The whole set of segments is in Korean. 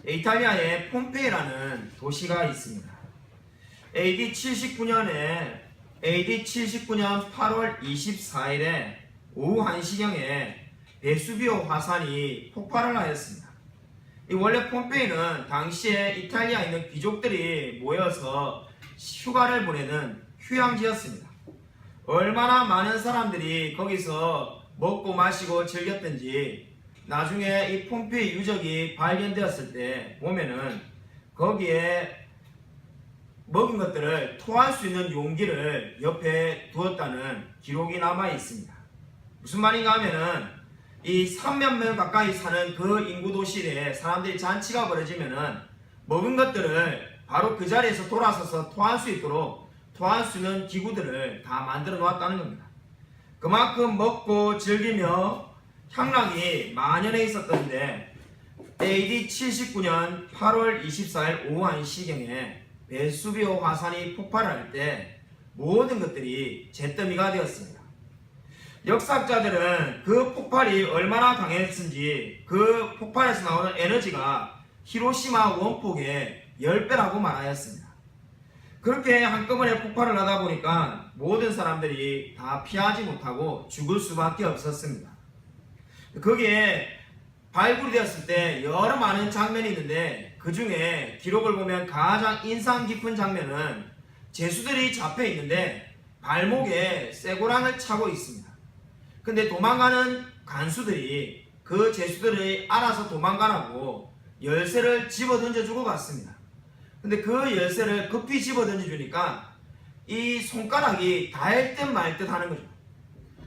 이탈리아의 폼페이라는 도시가 있습니다. AD 79년 8월 24일에 오후 1시경에 베수비오 화산이 폭발을 하였습니다. 원래 폼페이는 당시에 이탈리아에 있는 귀족들이 모여서 휴가를 보내는 휴양지였습니다. 얼마나 많은 사람들이 거기서 먹고 마시고 즐겼던지 나중에 이 폼페이 유적이 발견되었을 때 보면은 거기에 먹은 것들을 토할 수 있는 용기를 옆에 두었다는 기록이 남아 있습니다. 무슨 말인가 하면은 이 3만 명 가까이 사는 그 인구 도시에 사람들이 잔치가 벌어지면은 먹은 것들을 바로 그 자리에서 돌아서서 토할 수 있도록 토할 수 있는 기구들을 다 만들어 놓았다는 겁니다. 그만큼 먹고 즐기며 향락이 만연해 있었던데 AD 79년 8월 24일 오후 1시경에 베수비오 화산이 폭발할 때 모든 것들이 잿더미가 되었습니다. 역사학자들은 그 폭발이 얼마나 강했는지 그 폭발에서 나오는 에너지가 히로시마 원폭의 10배라고 말하였습니다. 그렇게 한꺼번에 폭발을 하다 보니까 모든 사람들이 다 피하지 못하고 죽을 수밖에 없었습니다. 거기에 발굴이 되었을 때 여러 많은 장면이 있는데 그 중에 기록을 보면 가장 인상 깊은 장면은 제수들이 잡혀 있는데 발목에 쇠고랑을 차고 있습니다. 근데 도망가는 간수들이 그 제수들이 알아서 도망가라고 열쇠를 집어 던져주고 갔습니다. 근데 그 열쇠를 급히 집어 던져주니까 이 손가락이 닿을 듯 말 듯 하는 거죠.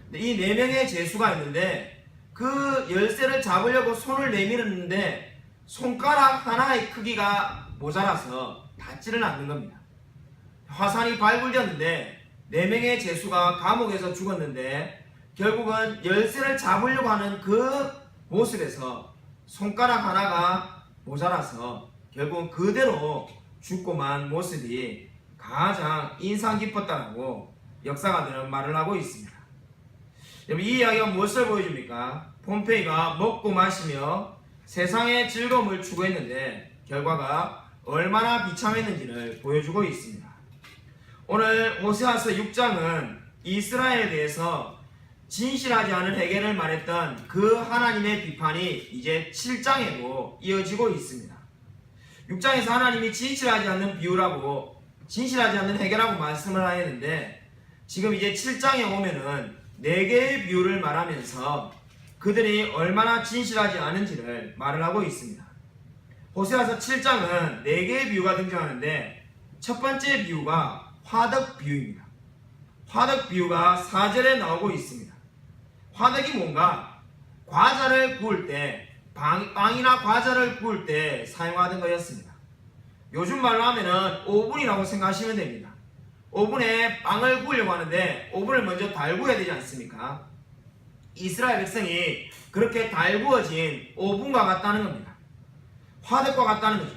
근데 이 4명의 제수가 있는데 그 열쇠를 잡으려고 손을 내밀었는데 손가락 하나의 크기가 모자라서 닿지를 않는 겁니다. 화산이 발굴되었는데 4명의 제수가 감옥에서 죽었는데 결국은 열쇠를 잡으려고 하는 그 모습에서 손가락 하나가 모자라서 결국은 그대로 죽고 만 모습이 가장 인상 깊었다고 역사가들은 말을 하고 있습니다. 여러분, 이 이야기가 무엇을 보여줍니까? 폼페이가 먹고 마시며 세상의 즐거움을 추구했는데 결과가 얼마나 비참했는지를 보여주고 있습니다. 오늘 호세아서 6장은 이스라엘에 대해서 진실하지 않은 회개를 말했던 그 하나님의 비판이 이제 7장에도 이어지고 있습니다. 6장에서 하나님이 진실하지 않는 비유라고 진실하지 않는 회개라고 말씀을 하였는데 지금 이제 7장에 오면은 4개의 비유를 말하면서 그들이 얼마나 진실하지 않은지를 말을 하고 있습니다. 호세아서 7장은 4개의 비유가 등장하는데 첫 번째 비유가 화덕 비유입니다. 화덕 비유가 4절에 나오고 있습니다. 화덕이 뭔가? 과자를 구울 때 빵이나 과자를 구울 때 사용하던 거였습니다. 요즘 말로 하면은 오븐이라고 생각하시면 됩니다. 오븐에 빵을 구우려고 하는데 오븐을 먼저 달구어야 되지 않습니까? 이스라엘 백성이 그렇게 달구어진 오븐과 같다는 겁니다. 화덕과 같다는 거죠.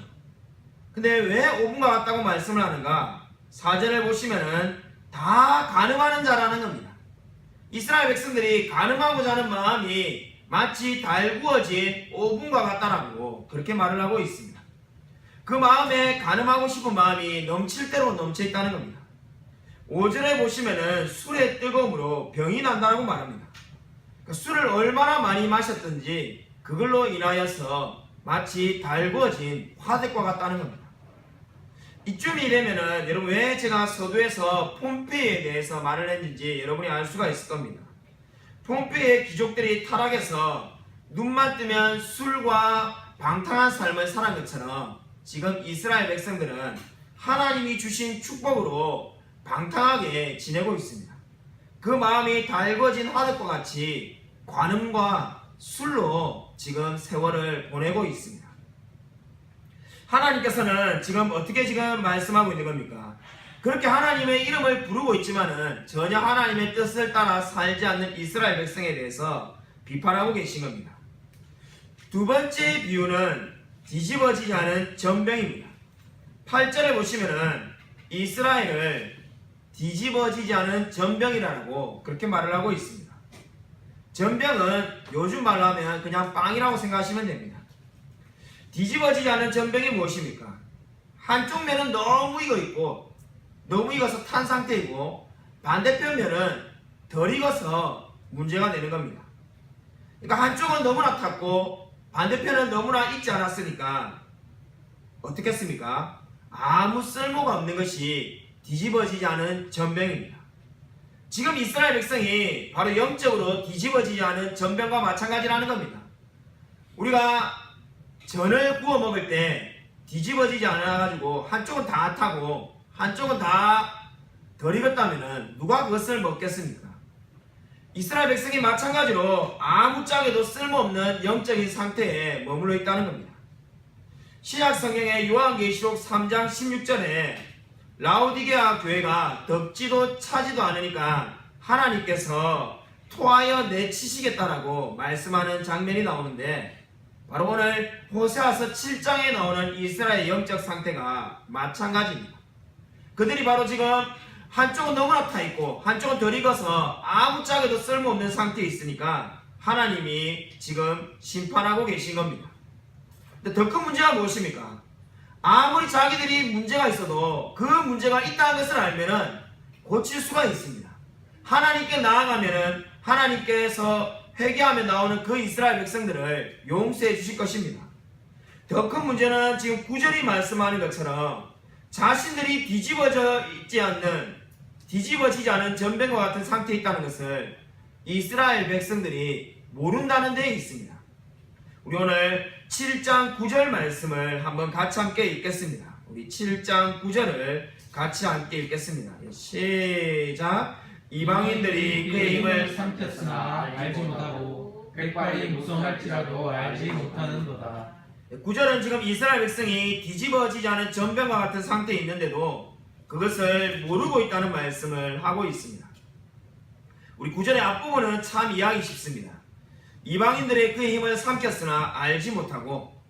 근데 왜 오븐과 같다고 말씀을 하는가? 4절을 보시면은 다 가늠하는 자라는 겁니다. 이스라엘 백성들이 가늠하고자 하는 마음이 마치 달구어진 오븐과 같다라고 그렇게 말을 하고 있습니다. 그 마음에 가늠하고 싶은 마음이 넘칠 대로 넘쳐 있다는 겁니다. 5절에 보시면은 술의 뜨거움으로 병이 난다고 말합니다. 그러니까 술을 얼마나 많이 마셨든지 그걸로 인하여서 마치 달구어진 화덕과 같다는 겁니다. 이쯤이 되면은 여러분 왜 제가 서두에서 폼페이에 대해서 말을 했는지 여러분이 알 수가 있을 겁니다. 폼페이의 귀족들이 타락해서 눈만 뜨면 술과 방탕한 삶을 살아간 것처럼 지금 이스라엘 백성들은 하나님이 주신 축복으로 방탕하게 지내고 있습니다. 그 마음이 달궈진 화덕과 같이 관음과 술로 지금 세월을 보내고 있습니다. 하나님께서는 지금 어떻게 지금 말씀하고 있는 겁니까? 그렇게 하나님의 이름을 부르고 있지만은 전혀 하나님의 뜻을 따라 살지 않는 이스라엘 백성에 대해서 비판하고 계신 겁니다. 두 번째 비유는 뒤집어지지 않은 전병입니다. 8절에 보시면은 이스라엘을 뒤집어지지 않은 전병이라고 그렇게 말을 하고 있습니다. 전병은 요즘 말로 하면 그냥 빵이라고 생각하시면 됩니다. 뒤집어지지 않은 전병이 무엇입니까? 한쪽 면은 너무 익어 있고 너무 익어서 탄 상태이고 반대편 면은 덜 익어서 문제가 되는 겁니다. 그러니까 한쪽은 너무나 탔고 반대편은 너무나 익지 않았으니까 어떻겠습니까? 아무 쓸모가 없는 것이 뒤집어지지 않은 전병입니다. 지금 이스라엘 백성이 바로 영적으로 뒤집어지지 않은 전병과 마찬가지라는 겁니다. 우리가 전을 구워 먹을 때 뒤집어지지 않아가지고 한쪽은 다 타고 한쪽은 다 덜 익었다면 누가 그것을 먹겠습니까? 이스라엘 백성이 마찬가지로 아무짝에도 쓸모없는 영적인 상태에 머물러 있다는 겁니다. 신약 성경의 요한계시록 3장 16절에 라오디게아 교회가 덥지도 차지도 않으니까 하나님께서 토하여 내치시겠다라고 말씀하는 장면이 나오는데, 바로 오늘 호세아서 7장에 나오는 이스라엘의 영적 상태가 마찬가지입니다. 그들이 바로 지금 한쪽은 너무나 타있고 한쪽은 덜 익어서 아무짝에도 쓸모없는 상태에 있으니까 하나님이 지금 심판하고 계신 겁니다. 근데 더 큰 문제가 무엇입니까? 아무리 자기들이 문제가 있어도 그 문제가 있다는 것을 알면은 고칠 수가 있습니다. 하나님께 나아가면은 하나님께서 회개하며 나오는 그 이스라엘 백성들을 용서해 주실 것입니다. 더 큰 문제는 지금 9절이 말씀하는 것처럼 자신들이 뒤집어지지 않은 전병과 같은 상태에 있다는 것을 이스라엘 백성들이 모른다는 데에 있습니다. 우리 오늘 7장 9절 말씀을 한번 같이 함께 읽겠습니다. 우리 7장 9절을 같이 함께 읽겠습니다. 시작. 이방인들이 그의 힘을 삼켰으나 알지 못하고 백발이 무성할지라도 알지 못하는도다. 9절은 지금 이스라엘 백성이 뒤집어지지 않은 전병과 같은 상태에 있는데도 그것을 모르고 있다는 말씀을 하고 있습니다. 우리 9절의 앞부분은 참 이해하기 쉽습니다. 이방인들의 그의 힘을 삼켰으나 알지 못하고,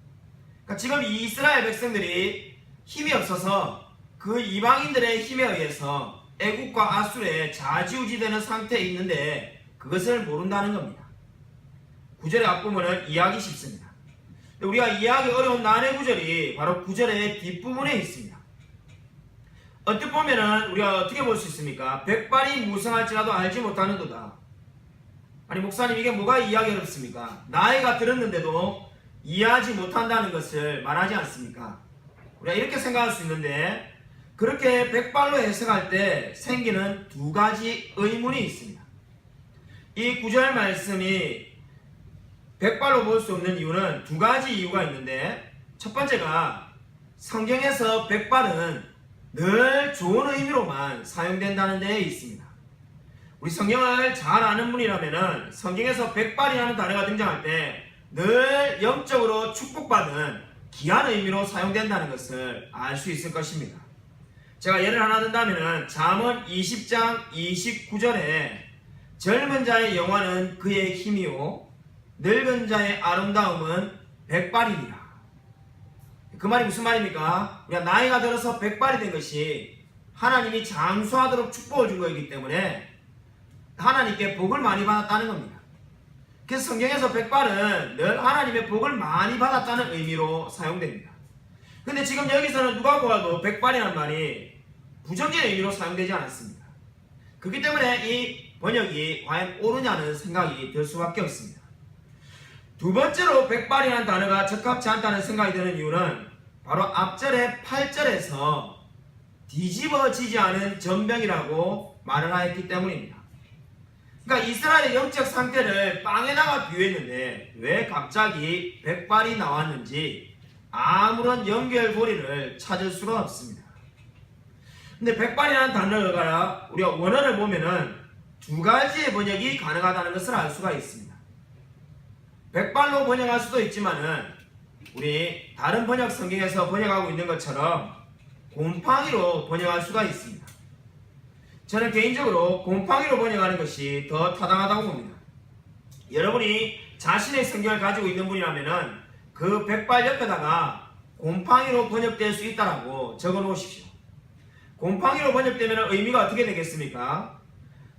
그러니까 지금 이 이스라엘 백성들이 힘이 없어서 그 이방인들의 힘에 의해서 애국과 아수르에 좌지우지되는 상태에 있는데 그것을 모른다는 겁니다. 9절의 앞부분은 이해하기 쉽습니다. 우리가 이해하기 어려운 난해 구절이 바로 9절의 뒷부분에 있습니다. 어떻게 보면은 우리가 어떻게 볼 수 있습니까? 백발이 무성할지라도 알지 못하는도다. 아니 목사님, 이게 뭐가 이해하기 어렵습니까? 나이가 들었는데도 이해하지 못한다는 것을 말하지 않습니까? 우리가 이렇게 생각할 수 있는데, 그렇게 백발로 해석할 때 생기는 두 가지 의문이 있습니다. 이 9절 말씀이 백발로 볼 수 없는 이유는 두 가지 이유가 있는데, 첫 번째가 성경에서 백발은 늘 좋은 의미로만 사용된다는 데에 있습니다. 우리 성경을 잘 아는 분이라면 성경에서 백발이라는 단어가 등장할 때 늘 영적으로 축복받은 귀한 의미로 사용된다는 것을 알 수 있을 것입니다. 제가 예를 하나 든다면 잠언 20장 29절에 젊은 자의 영화는 그의 힘이요 늙은 자의 아름다움은 백발이니라. 그 말이 무슨 말입니까? 우리가 나이가 들어서 백발이 된 것이 하나님이 장수하도록 축복을 준 것이기 때문에 하나님께 복을 많이 받았다는 겁니다. 그래서 성경에서 백발은 늘 하나님의 복을 많이 받았다는 의미로 사용됩니다. 근데 지금 여기서는 누가 보아도 백발이라는 말이 부정적인 의미로 사용되지 않았습니다. 그렇기 때문에 이 번역이 과연 옳으냐는 생각이 들 수밖에 없습니다. 두 번째로 백발이라는 단어가 적합치 않다는 생각이 드는 이유는 바로 앞절의 8절에서 뒤집어지지 않은 전병이라고 말을 하였기 때문입니다. 그러니까 이스라엘의 영적 상태를 빵에다가 비유했는데 왜 갑자기 백발이 나왔는지 아무런 연결고리를 찾을 수가 없습니다. 근데 백발이라는 단어가 우리가 원어를 보면은 두 가지의 번역이 가능하다는 것을 알 수가 있습니다. 백발로 번역할 수도 있지만은 우리 다른 번역 성경에서 번역하고 있는 것처럼 곰팡이로 번역할 수가 있습니다. 저는 개인적으로 곰팡이로 번역하는 것이 더 타당하다고 봅니다. 여러분이 자신의 성경을 가지고 있는 분이라면은 그 백발 옆에다가 곰팡이로 번역될 수 있다라고 적어 놓으십시오. 곰팡이로 번역되면 의미가 어떻게 되겠습니까?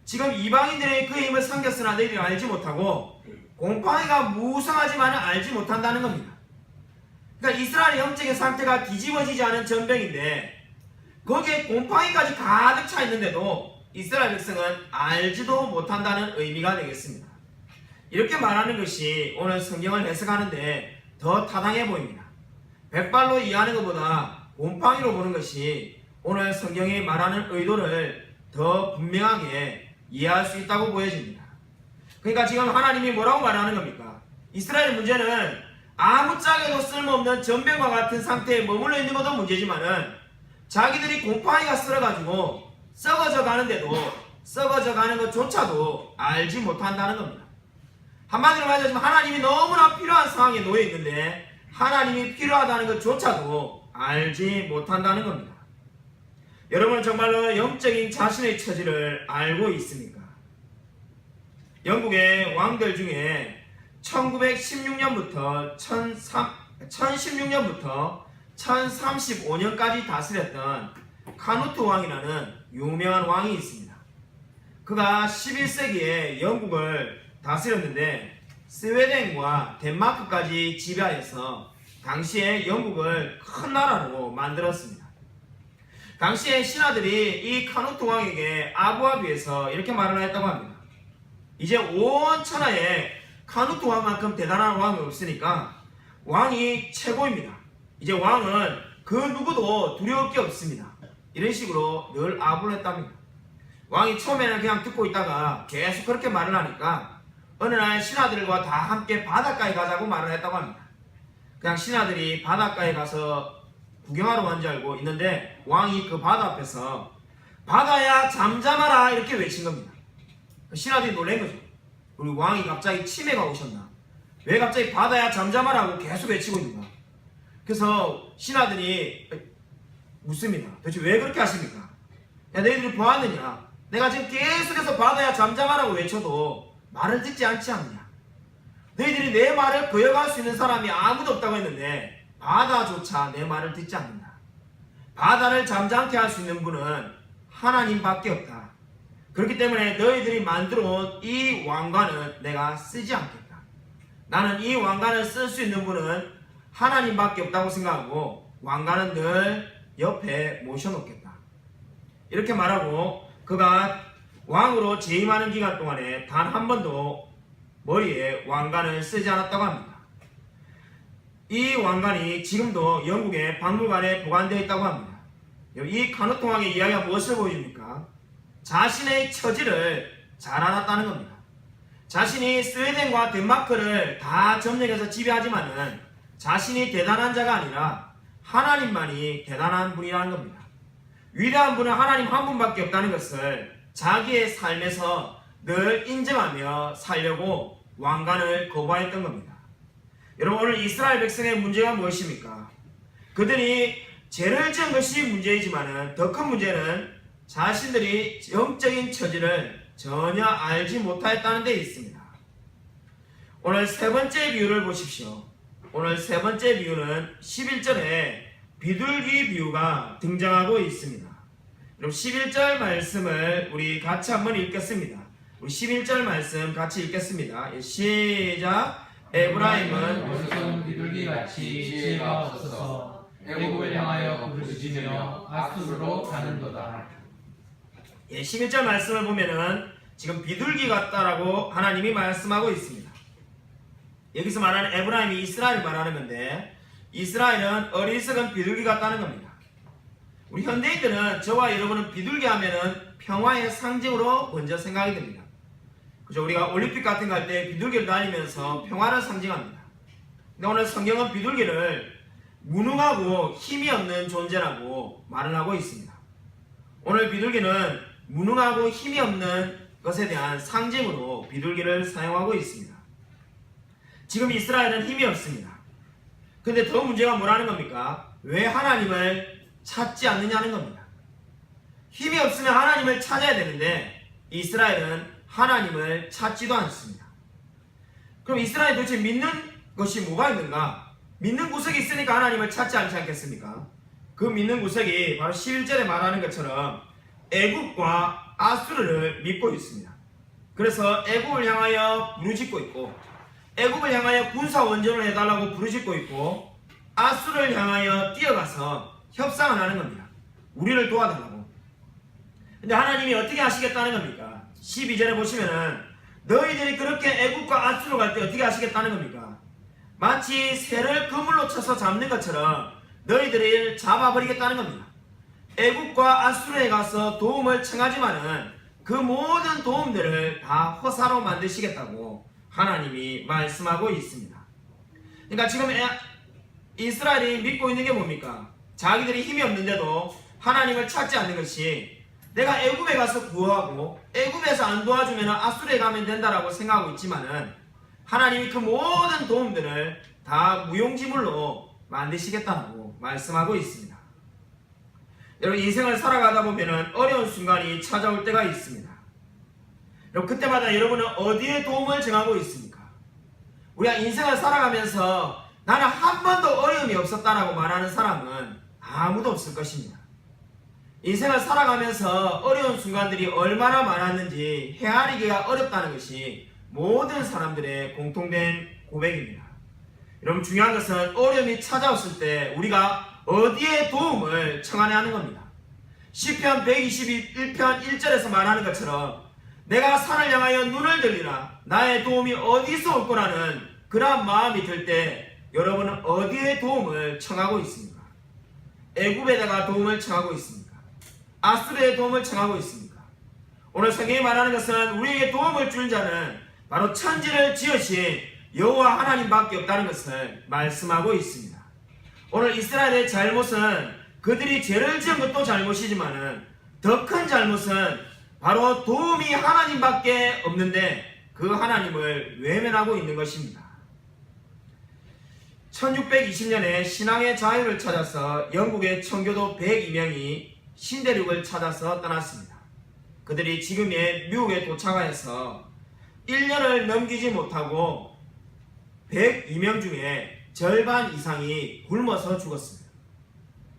지금 이방인들의 그 힘을 삼켰으나 너희들이 알지 못하고 곰팡이가 무성하지만 알지 못한다는 겁니다. 그러니까 이스라엘의 영적인 상태가 뒤집어지지 않은 전병인데 거기에 곰팡이까지 가득 차 있는데도 이스라엘 백성은 알지도 못한다는 의미가 되겠습니다. 이렇게 말하는 것이 오늘 성경을 해석하는데 더 타당해 보입니다. 백발로 이해하는 것보다 곰팡이로 보는 것이 오늘 성경이 말하는 의도를 더 분명하게 이해할 수 있다고 보여집니다. 그러니까 지금 하나님이 뭐라고 말하는 겁니까? 이스라엘 문제는 아무짝에도 쓸모없는 전병과 같은 상태에 머물러 있는 것도 문제지만은 자기들이 곰팡이가 쓸어가지고 썩어져 가는데도 썩어져 가는 것조차도 알지 못한다는 겁니다. 한마디로 말하자면 하나님이 너무나 필요한 상황에 놓여 있는데 하나님이 필요하다는 것조차도 알지 못한다는 겁니다. 여러분은 정말로 영적인 자신의 처지를 알고 있습니까? 영국의 왕들 중에 1916년부터 1035년까지 다스렸던 카누트 왕이라는 유명한 왕이 있습니다. 그가 11세기에 영국을 다스렸는데 스웨덴과 덴마크까지 지배하여서 당시에 영국을 큰 나라로 만들었습니다. 당시에 신하들이 이 카누트 왕에게 아부하비에서 이렇게 말을 했다고 합니다. 이제 온 천하에 카누트 왕만큼 대단한 왕이 없으니까 왕이 최고입니다. 이제 왕은 그 누구도 두려울 게 없습니다. 이런 식으로 늘 아부를 했답니다. 왕이 처음에는 그냥 듣고 있다가 계속 그렇게 말을 하니까 어느 날 신하들과 다 함께 바닷가에 가자고 말을 했다고 합니다. 그냥 신하들이 바닷가에 가서 구경하러 간 줄 알고 있는데 왕이 그 바다 앞에서 바다야 잠잠하라 이렇게 외친 겁니다. 신하들이 놀란 거죠. 우리 왕이 갑자기 치매가 오셨나? 왜 갑자기 바다야 잠잠하라고 계속 외치고 있는가? 그래서 신하들이 묻습니다. 도대체 왜 그렇게 하십니까? 야, 너희들이 보았느냐? 내가 지금 계속해서 바다야 잠잠하라고 외쳐도 말을 듣지 않지 않느냐? 너희들이 내 말을 거역할 수 있는 사람이 아무도 없다고 했는데 바다조차 내 말을 듣지 않는다. 바다를 잠잠케 할 수 있는 분은 하나님밖에 없다. 그렇기 때문에 너희들이 만들어 온 이 왕관은 내가 쓰지 않겠다. 나는 이 왕관을 쓸 수 있는 분은 하나님밖에 없다고 생각하고 왕관은 늘 옆에 모셔놓겠다. 이렇게 말하고 그가 왕으로 재임하는 기간 동안에 단 한 번도 머리에 왕관을 쓰지 않았다고 합니다. 이 왕관이 지금도 영국의 박물관에 보관되어 있다고 합니다. 이 카누트 왕의 이야기가 무엇을 보여줍니까? 자신의 처지를 잘 알았다는 겁니다. 자신이 스웨덴과 덴마크를 다 점령해서 지배하지만은 자신이 대단한 자가 아니라 하나님만이 대단한 분이라는 겁니다. 위대한 분은 하나님 한 분밖에 없다는 것을 자기의 삶에서 늘 인정하며 살려고 왕관을 거부했던 겁니다. 여러분, 오늘 이스라엘 백성의 문제가 무엇입니까? 그들이 죄를 지은 것이 문제이지만 더 큰 문제는 자신들이 영적인 처지를 전혀 알지 못하였다는 데 있습니다. 오늘 세 번째 비유를 보십시오. 오늘 세 번째 비유는 11절에 비둘기 비유가 등장하고 있습니다. 여러분 11절 말씀을 우리 같이 한번 읽겠습니다. 우리 11절 말씀 같이 읽겠습니다. 시작. 에브라임은 어리석은 비둘기같이 지혜가 없어서 애굽을 향하여 부르짖으며 아수르로 가는도다. 11절 말씀을 보면은 지금 비둘기 같다라고 하나님이 말씀하고 있습니다. 여기서 말하는 에브라임이 이스라엘을 말하는 건데 이스라엘은 어리석은 비둘기 같다는 겁니다. 우리 현대인들은 저와 여러분은 비둘기 하면은 평화의 상징으로 먼저 생각이 됩니다. 그죠? 우리가 올림픽 같은 거 할 때 비둘기를 다니면서 평화를 상징합니다. 근데 오늘 성경은 비둘기를 무능하고 힘이 없는 존재라고 말을 하고 있습니다. 오늘 비둘기는 무능하고 힘이 없는 것에 대한 상징으로 비둘기를 사용하고 있습니다. 지금 이스라엘은 힘이 없습니다. 근데 더 문제가 뭐라는 겁니까? 왜 하나님을 찾지 않느냐는 겁니다. 힘이 없으면 하나님을 찾아야 되는데 이스라엘은 하나님을 찾지도 않습니다. 그럼 이스라엘이 도대체 믿는 것이 뭐가 있는가? 믿는 구석이 있으니까 하나님을 찾지 않지 않겠습니까? 그 믿는 구석이 바로 11절에 말하는 것처럼 애굽과 아수르를 믿고 있습니다. 그래서 애굽을 향하여 부르짖고 있고 애굽을 향하여 군사 원전을 해달라고 부르짖고 있고 아수를 향하여 뛰어가서 협상을 하는 겁니다. 우리를 도와달라고. 근데 하나님이 어떻게 하시겠다는 겁니까? 12절에 보시면은 너희들이 그렇게 애굽과 아수로 갈 때 어떻게 하시겠다는 겁니까? 마치 새를 그물로 쳐서 잡는 것처럼 너희들을 잡아버리겠다는 겁니다. 애굽과 아수르에 가서 도움을 청하지만은 그 모든 도움들을 다 허사로 만드시겠다고 하나님이 말씀하고 있습니다. 그러니까 지금 이스라엘이 믿고 있는 게 뭡니까? 자기들이 힘이 없는데도 하나님을 찾지 않는 것이 내가 애굽에 가서 구하고 애굽에서 안 도와주면 아수르에 가면 된다라고 생각하고 있지만은 하나님이 그 모든 도움들을 다 무용지물로 만드시겠다고 말씀하고 있습니다. 여러분 인생을 살아가다 보면은 어려운 순간이 찾아올 때가 있습니다. 여러분 그때마다 여러분은 어디에 도움을 청하고 있습니까? 우리가 인생을 살아가면서 나는 한 번도 어려움이 없었다라고 말하는 사람은 아무도 없을 것입니다. 인생을 살아가면서 어려운 순간들이 얼마나 많았는지 헤아리기가 어렵다는 것이 모든 사람들의 공통된 고백입니다. 여러분 중요한 것은 어려움이 찾아왔을 때 우리가 어디에 도움을 청하냐 하는 겁니다. 시편 121편 1절에서 말하는 것처럼 내가 산을 향하여 눈을 들리라 나의 도움이 어디서 올 거라는 그러한 마음이 들 때 여러분은 어디에 도움을 청하고 있습니까? 애굽에다가 도움을 청하고 있습니까? 아수르에 도움을 청하고 있습니까? 오늘 성경이 말하는 것은 우리에게 도움을 주는 자는 바로 천지를 지으신 여호와 하나님밖에 없다는 것을 말씀하고 있습니다. 오늘 이스라엘의 잘못은 그들이 죄를 지은 것도 잘못이지만은 더 큰 잘못은 바로 도움이 하나님밖에 없는데 그 하나님을 외면하고 있는 것입니다. 1620년에 신앙의 자유를 찾아서 영국의 청교도 102명이 신대륙을 찾아서 떠났습니다. 그들이 지금의 미국에 도착하여서 1년을 넘기지 못하고 102명 중에 절반 이상이 굶어서 죽었습니다.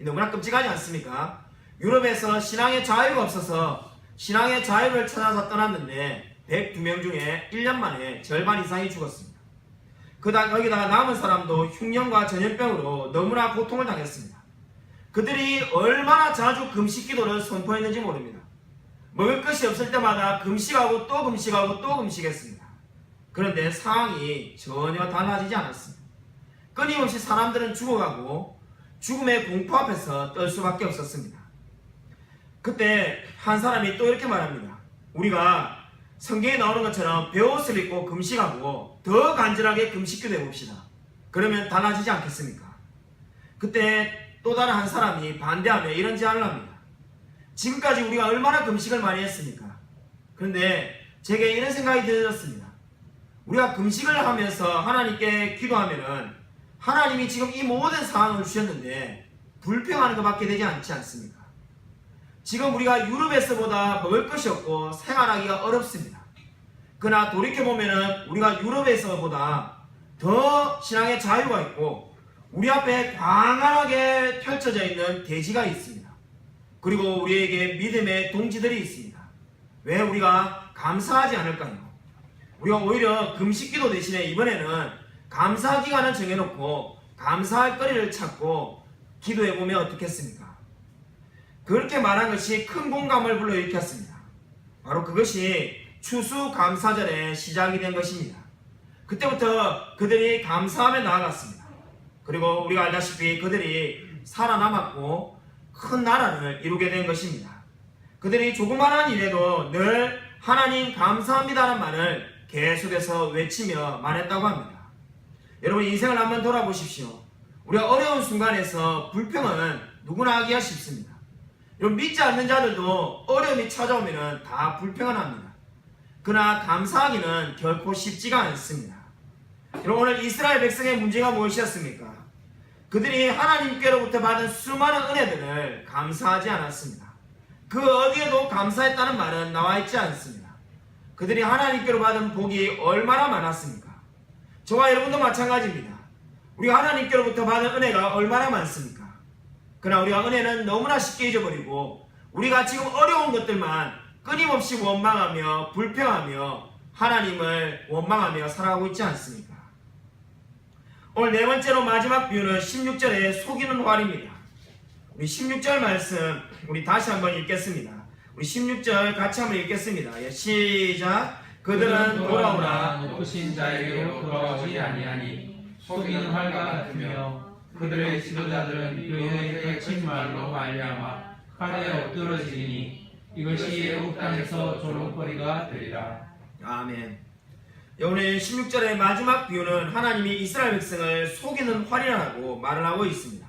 너무나 끔찍하지 않습니까? 유럽에서 신앙의 자유가 없어서 신앙의 자유를 찾아서 떠났는데 102명 중에 1년 만에 절반 이상이 죽었습니다. 거기다가 남은 사람도 흉년과 전염병으로 너무나 고통을 당했습니다. 그들이 얼마나 자주 금식 기도를 선포했는지 모릅니다. 먹을 것이 없을 때마다 금식하고 또 금식하고 또 금식했습니다. 그런데 상황이 전혀 달라지지 않았습니다. 끊임없이 사람들은 죽어가고 죽음의 공포 앞에서 떨 수밖에 없었습니다. 그때 한 사람이 또 이렇게 말합니다. 우리가 성경에 나오는 것처럼 베옷을 입고 금식하고 더 간절하게 금식기도 해봅시다. 그러면 달라지지 않겠습니까? 그때 또 다른 한 사람이 반대하며 이런 제안을 합니다. 지금까지 우리가 얼마나 금식을 많이 했습니까? 그런데 제게 이런 생각이 들었습니다. 우리가 금식을 하면서 하나님께 기도하면은 하나님이 지금 이 모든 상황을 주셨는데 불평하는 것밖에 되지 않지 않습니까? 지금 우리가 유럽에서보다 먹을 것이 없고 생활하기가 어렵습니다. 그러나 돌이켜보면은 우리가 유럽에서보다 더 신앙의 자유가 있고 우리 앞에 광활하게 펼쳐져 있는 대지가 있습니다. 그리고 우리에게 믿음의 동지들이 있습니다. 왜 우리가 감사하지 않을까요? 우리가 오히려 금식기도 대신에 이번에는 감사 기간을 정해놓고 감사할 거리를 찾고 기도해보면 어떻겠습니까? 그렇게 말한 것이 큰 공감을 불러일으켰습니다. 바로 그것이 추수감사절의 시작이 된 것입니다. 그때부터 그들이 감사하며 나아갔습니다. 그리고 우리가 알다시피 그들이 살아남았고 큰 나라를 이루게 된 것입니다. 그들이 조그마한 일에도 늘 하나님 감사합니다라는 말을 계속해서 외치며 말했다고 합니다. 여러분 인생을 한번 돌아보십시오. 우리가 어려운 순간에서 불평은 누구나 하기가 쉽습니다. 여러분 믿지 않는 자들도 어려움이 찾아오면 다 불평을 합니다. 그러나 감사하기는 결코 쉽지가 않습니다. 여러분 오늘 이스라엘 백성의 문제가 무엇이었습니까? 그들이 하나님께로부터 받은 수많은 은혜들을 감사하지 않았습니다. 그 어디에도 감사했다는 말은 나와 있지 않습니다. 그들이 하나님께로 받은 복이 얼마나 많았습니까? 저와 여러분도 마찬가지입니다. 우리가 하나님께로부터 받은 은혜가 얼마나 많습니까? 그러나 우리가 은혜는 너무나 쉽게 잊어버리고 우리가 지금 어려운 것들만 끊임없이 원망하며 불평하며 하나님을 원망하며 살아가고 있지 않습니까? 오늘 네 번째로 마지막 비유는 16절에 속이는 활입니다. 우리 16절 말씀 우리 다시 한번 읽겠습니다. 우리 16절 같이 한번 읽겠습니다. 예, 시작. 그들은 돌아오나 높으신 자에게로 돌아오지 아니하니 속이는 활과 같으며 그들의 지도자들은 그의 거친 말로 말미암아 칼에 엎드러지니 이것이 애국 땅에서 조롱거리가 되리라. 아멘. 오늘 16절의 마지막 비유는 하나님이 이스라엘 백성을 속이는 활이라고 말을 하고 있습니다.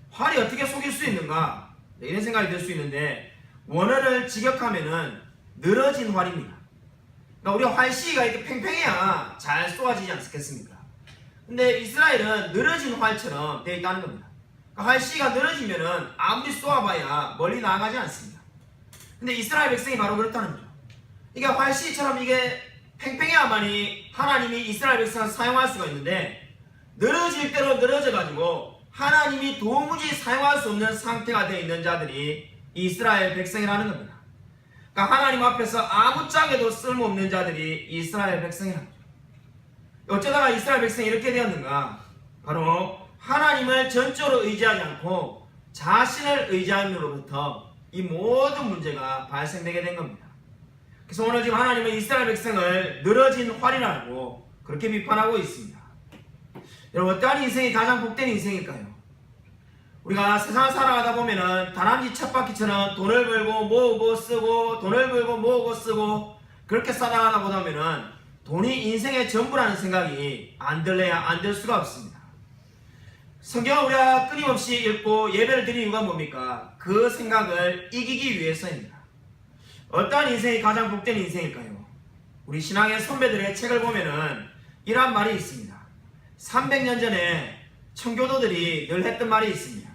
활이 어떻게 속일 수 있는가? 이런 생각이 들 수 있는데 원어를 직역하면은 늘어진 활입니다. 그러니까 우리가 활시가 이렇게 팽팽해야 잘 쏘아지지 않겠습니까? 근데 이스라엘은 늘어진 활처럼 되어 있다는 겁니다. 그러니까 활시가 늘어지면은 아무리 쏘아봐야 멀리 나가지 않습니다. 근데 이스라엘 백성이 바로 그렇다는 거죠. 이게 활시처럼 이게 팽팽해야만이 하나님이 이스라엘 백성을 사용할 수가 있는데 늘어질 대로 늘어져가지고 하나님이 도무지 사용할 수 없는 상태가 되어 있는 자들이 이스라엘 백성이라는 겁니다. 그러니까 하나님 앞에서 아무짝에도 쓸모없는 자들이 이스라엘 백성이라는 거죠. 어쩌다가 이스라엘 백성이 이렇게 되었는가? 바로 하나님을 전적으로 의지하지 않고 자신을 의지함으로부터 이 모든 문제가 발생되게 된 겁니다. 그래서 오늘 지금 하나님은 이스라엘 백성을 늘어진 활이라고 그렇게 비판하고 있습니다. 여러분, 어떠한 인생이 가장 복된 인생일까요? 우리가 세상을 살아가다 보면은 다람쥐 쳇바퀴처럼 돈을 벌고 모으고 쓰고 돈을 벌고 모으고 쓰고 그렇게 살아가다 보다 보면은 돈이 인생의 전부라는 생각이 안 들 수가 없습니다. 성경을 우리가 끊임없이 읽고 예배를 드리는 이유가 뭡니까? 그 생각을 이기기 위해서입니다. 어떠한 인생이 가장 복된 인생일까요? 우리 신앙의 선배들의 책을 보면은 이런 말이 있습니다. 300년 전에 청교도들이 늘 했던 말이 있습니다.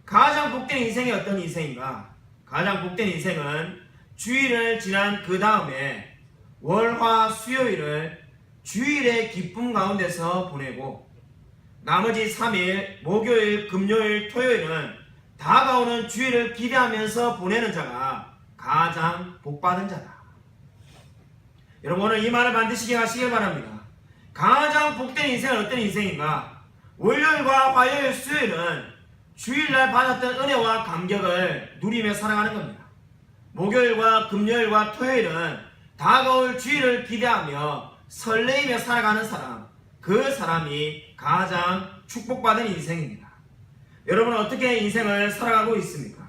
가장 복된 인생이 어떤 인생인가? 가장 복된 인생은 주일을 지난 그 다음에 월화 수요일을 주일의 기쁨 가운데서 보내고 나머지 3일 목요일 금요일 토요일은 다가오는 주일을 기대하면서 보내는 자가 가장 복받은 자다. 여러분, 오늘 이 말을 반드시 기억하시길 바랍니다. 가장 복된 인생은 어떤 인생인가? 월요일과 화요일 수요일은 주일날 받았던 은혜와 감격을 누리며 살아가는 겁니다. 목요일과 금요일과 토요일은 다가올 주일을 기대하며 설레이며 살아가는 사람, 그 사람이 가장 축복받은 인생입니다. 여러분은 어떻게 인생을 살아가고 있습니까?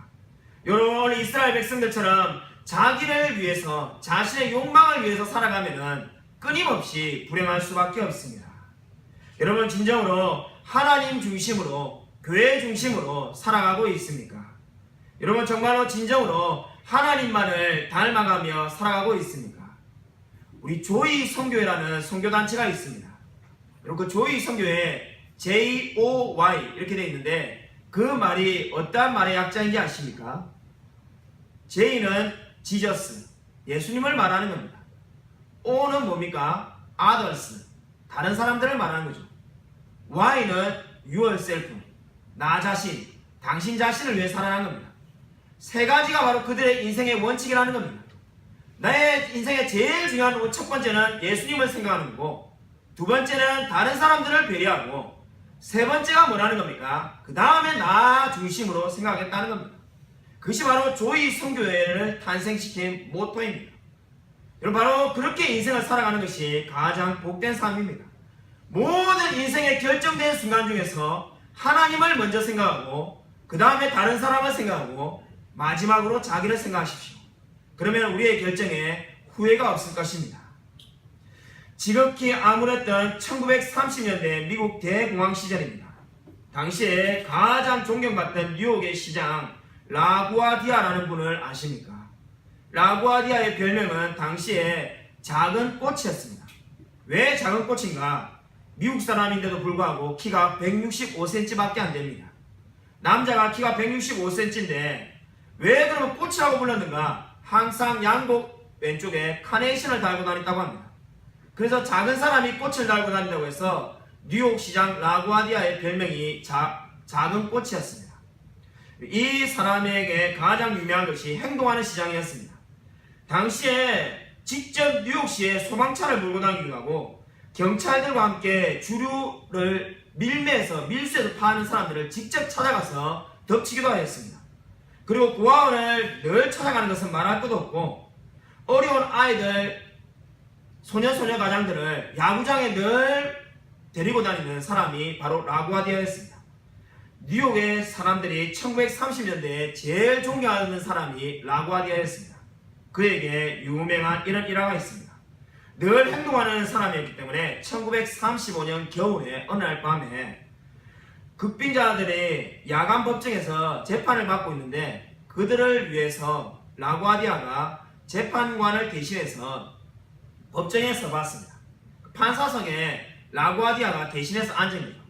여러분, 오늘 이스라엘 백성들처럼 자기를 위해서, 자신의 욕망을 위해서 살아가면은 끊임없이 불행할 수밖에 없습니다. 여러분, 진정으로 하나님 중심으로, 교회 중심으로 살아가고 있습니까? 여러분, 정말로 진정으로 하나님만을 닮아가며 살아가고 있습니까? 우리 조이 선교회라는 선교단체가 있습니다. 여러분, 그 조이 선교회 JOY 이렇게 되어 있는데 그 말이 어떠한 말의 약자인지 아십니까? J는 지저스, 예수님을 말하는 겁니다. O는 뭡니까? others, 다른 사람들을 말하는 거죠. Y는 yourself, 나 자신, 당신 자신을 위해 살아가는 겁니다. 세 가지가 바로 그들의 인생의 원칙이라는 겁니다. 나의 인생의 제일 중요한 첫 번째는 예수님을 생각하는 거고, 두 번째는 다른 사람들을 배려하고, 세 번째가 뭐라는 겁니까? 그 다음에 나 중심으로 생각하겠다는 겁니다. 그것이 바로 조이 선교회를 탄생시킨 모토입니다. 여러분, 바로 그렇게 인생을 살아가는 것이 가장 복된 삶입니다. 모든 인생의 결정된 순간 중에서 하나님을 먼저 생각하고 그 다음에 다른 사람을 생각하고 마지막으로 자기를 생각하십시오. 그러면 우리의 결정에 후회가 없을 것입니다. 지극히 암울했던 1930년대 미국 대공황 시절입니다. 당시에 가장 존경받던 뉴욕의 시장 라구아디아라는 분을 아십니까? 라구아디아의 별명은 당시에 작은 꽃이었습니다. 왜 작은 꽃인가? 미국 사람인데도 불구하고 키가 165cm밖에 안 됩니다. 남자가 키가 165cm인데 왜 그러면 꽃이라고 불렀는가? 항상 양복 왼쪽에 카네이션을 달고 다녔다고 합니다. 그래서 작은 사람이 꽃을 달고 다닌다고 해서 뉴욕 시장 라구아디아의 별명이 작은 꽃이었습니다. 이 사람에게 가장 유명한 것이 행동하는 시장이었습니다. 당시에 직접 뉴욕시에 소방차를 몰고 다니기도 하고 경찰들과 함께 주류를 밀수에서 파는 사람들을 직접 찾아가서 덮치기도 하였습니다. 그리고 고아원을 늘 찾아가는 것은 말할 것도 없고 어려운 아이들, 소녀 가장들을 야구장에 늘 데리고 다니는 사람이 바로 라구아디아였습니다. 뉴욕의 사람들이 1930년대에 제일 존경하는 사람이 라구아디아였습니다. 그에게 유명한 이런 일화가 있습니다. 늘 행동하는 사람이었기 때문에 1935년 겨울에 어느 날 밤에 극빈자들이 야간 법정에서 재판을 받고 있는데 그들을 위해서 라구아디아가 재판관을 대신해서 법정에 서봤습니다. 판사석에 라구아디아가 대신해서 앉은 거죠.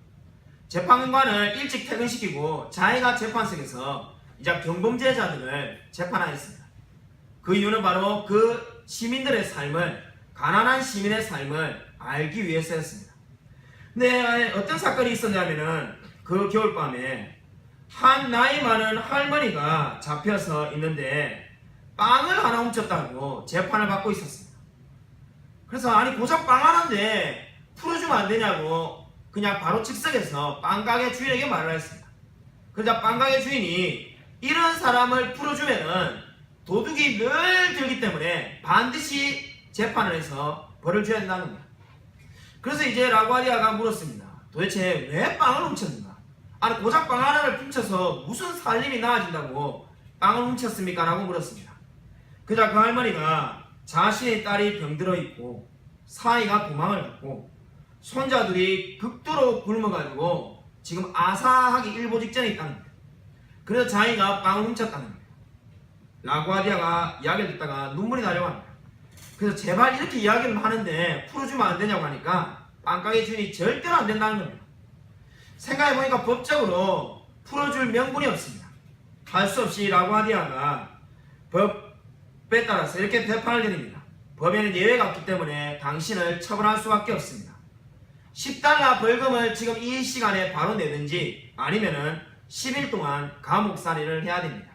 재판관을 일찍 퇴근시키고 자기가 재판석에서 이제 경범죄자들을 재판하였습니다. 그 이유는 바로 그 시민들의 삶을, 가난한 시민의 삶을 알기 위해서였습니다. 근데 어떤 사건이 있었냐면은 그 겨울밤에 한 나이 많은 할머니가 잡혀서 있는데 빵을 하나 훔쳤다고 재판을 받고 있었습니다. 그래서 아니 고작 빵 하나인데 풀어주면 안 되냐고 그냥 바로 즉석에서 빵가게 주인에게 말을 했습니다. 그러자 빵가게 주인이 이런 사람을 풀어주면은 도둑이 늘 들기 때문에 반드시 재판을 해서 벌을 줘야 된다는 거예요. 그래서 이제 라구아디아가 물었습니다. 도대체 왜 빵을 훔쳤는가? 아니 고작 빵 하나를 훔쳐서 무슨 살림이 나아진다고 빵을 훔쳤습니까? 라고 물었습니다. 그러자 그 할머니가 자신의 딸이 병들어 있고 사위가 도망을 갔고 손자들이 극도로 굶어가지고 지금 아사하기 일보 직전에 있다는 거예요. 그래서 자기가 빵을 훔쳤다는 거예요. 라구아디아가 이야기를 듣다가 눈물이 나려고 합니다. 그래서 제발 이렇게 이야기를 하는데 풀어주면 안 되냐고 하니까 빵가게 주인이 절대로 안 된다는 겁니다. 생각해보니까 법적으로 풀어줄 명분이 없습니다. 할 수 없이 라구아디아가 법에 따라서 이렇게 재판을 드립니다. 법에는 예외가 없기 때문에 당신을 처벌할 수밖에 없습니다. $10 벌금을 지금 이 시간에 바로 내든지 아니면은 10일 동안 감옥살이를 해야 됩니다.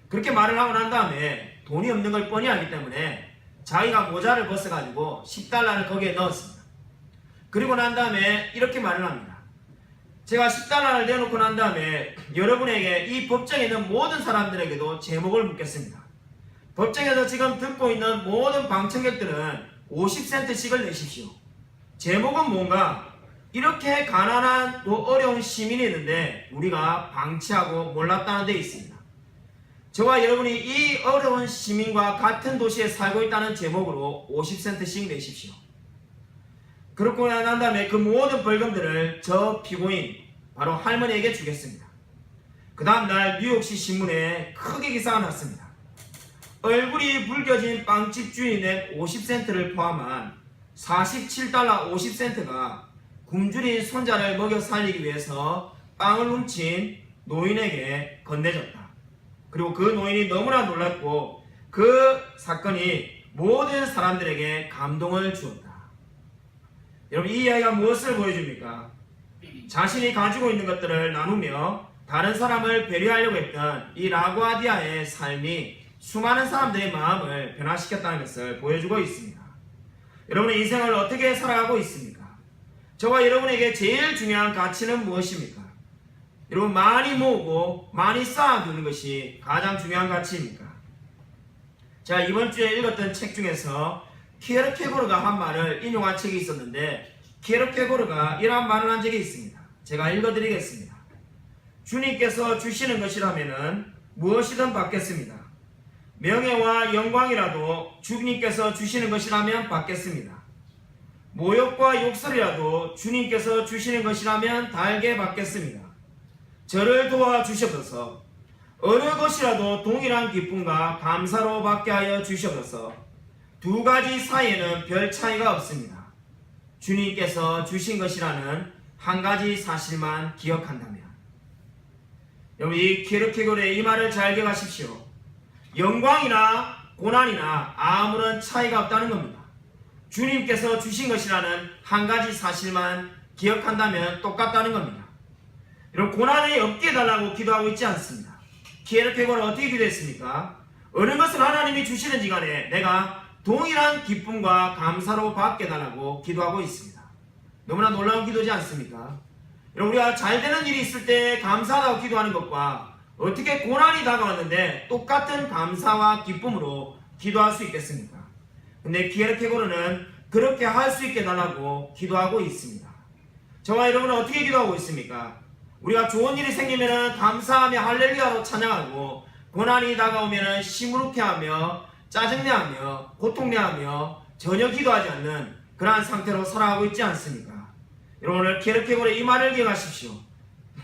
그렇게 말을 하고 난 다음에 돈이 없는 걸 뻔히 알기 때문에 자기가 모자를 벗어가지고 $10를 거기에 넣었습니다. 그리고 난 다음에 이렇게 말을 합니다. 제가 $10를 내놓고 난 다음에 여러분에게 이 법정에 있는 모든 사람들에게도 제목을 묻겠습니다. 법정에서 지금 듣고 있는 모든 방청객들은 50센트씩을 내십시오. 제목은 뭔가? 이렇게 가난한 어려운 시민이 있는데 우리가 방치하고 몰랐다는 데 있습니다. 저와 여러분이 이 어려운 시민과 같은 도시에 살고 있다는 제목으로 50센트씩 내십시오. 그렇고 난 다음에 그 모든 벌금들을 저 피고인 바로 할머니에게 주겠습니다. 그 다음날 뉴욕시 신문에 크게 기사가 났습니다. 얼굴이 붉어진 빵집 주인이 낸 50센트를 포함한 $47 50센트가 굶주린 손자를 먹여 살리기 위해서 빵을 훔친 노인에게 건네졌다. 그리고 그 노인이 너무나 놀랐고 그 사건이 모든 사람들에게 감동을 주었다. 여러분 이 이야기가 무엇을 보여줍니까? 자신이 가지고 있는 것들을 나누며 다른 사람을 배려하려고 했던 이 라구아디아의 삶이 수많은 사람들의 마음을 변화시켰다는 것을 보여주고 있습니다. 여러분의 인생을 어떻게 살아가고 있습니까? 저와 여러분에게 제일 중요한 가치는 무엇입니까? 여러분 많이 모으고 많이 쌓아두는 것이 가장 중요한 가치입니까? 제가 이번 주에 읽었던 책 중에서 키에르케고르가 한 말을 인용한 책이 있었는데 키에르케고르가 이러한 말을 한 적이 있습니다. 제가 읽어드리겠습니다. 주님께서 주시는 것이라면 무엇이든 받겠습니다. 명예와 영광이라도 주님께서 주시는 것이라면 받겠습니다. 모욕과 욕설이라도 주님께서 주시는 것이라면 달게 받겠습니다. 저를 도와주시옵소서. 어느 것이라도 동일한 기쁨과 감사로 받게 하여 주시옵소서. 두 가지 사이에는 별 차이가 없습니다. 주님께서 주신 것이라는 한 가지 사실만 기억한다면. 여러분 이 키에르케고르의 이 말을 잘 기억하십시오. 영광이나 고난이나 아무런 차이가 없다는 겁니다. 주님께서 주신 것이라는 한 가지 사실만 기억한다면 똑같다는 겁니다. 여러분 고난이 없게 해달라고 기도하고 있지 않습니다. 키에르케고르가 어떻게 기도했습니까? 어느 것을 하나님이 주시는지 간에 내가 동일한 기쁨과 감사로 받게 달라고 기도하고 있습니다. 너무나 놀라운 기도지 않습니까? 여러분, 우리가 잘 되는 일이 있을 때 감사하다고 기도하는 것과 어떻게 고난이 다가왔는데 똑같은 감사와 기쁨으로 기도할 수 있겠습니까? 근데 키에르케고르는 그렇게 할 수 있게 달라고 기도하고 있습니다. 저와 여러분은 어떻게 기도하고 있습니까? 우리가 좋은 일이 생기면 감사하며 할렐루야로 찬양하고, 고난이 다가오면 시무룩해하며 짜증내하며 고통내하며 전혀 기도하지 않는 그러한 상태로 살아가고 있지 않습니까? 여러분, 오늘 키에르케고르의 이 말을 기억하십시오.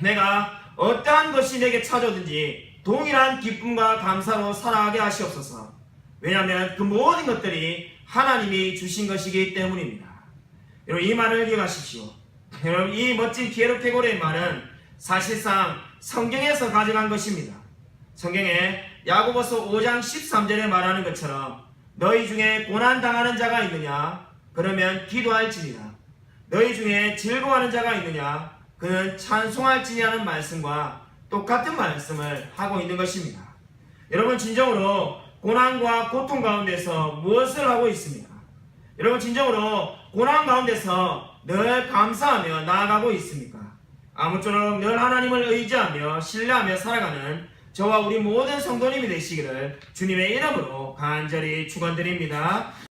내가 어떠한 것이 내게 찾아오든지 동일한 기쁨과 감사로 살아가게 하시옵소서. 왜냐하면 그 모든 것들이 하나님이 주신 것이기 때문입니다. 여러분, 이 말을 기억하십시오. 여러분, 이 멋진 키에르케고르의 말은 사실상 성경에서 가져간 것입니다. 성경에 야고보서 5장 13절에 말하는 것처럼 너희 중에 고난당하는 자가 있느냐? 그러면 기도할지니라. 너희 중에 즐거워하는 자가 있느냐? 그는 찬송할지니라는 말씀과 똑같은 말씀을 하고 있는 것입니다. 여러분, 진정으로 고난과 고통 가운데서 무엇을 하고 있습니까? 여러분, 진정으로 고난 가운데서 늘 감사하며 나아가고 있습니까? 아무쪼록 늘 하나님을 의지하며 신뢰하며 살아가는 저와 우리 모든 성도님이 되시기를 주님의 이름으로 간절히 축원드립니다.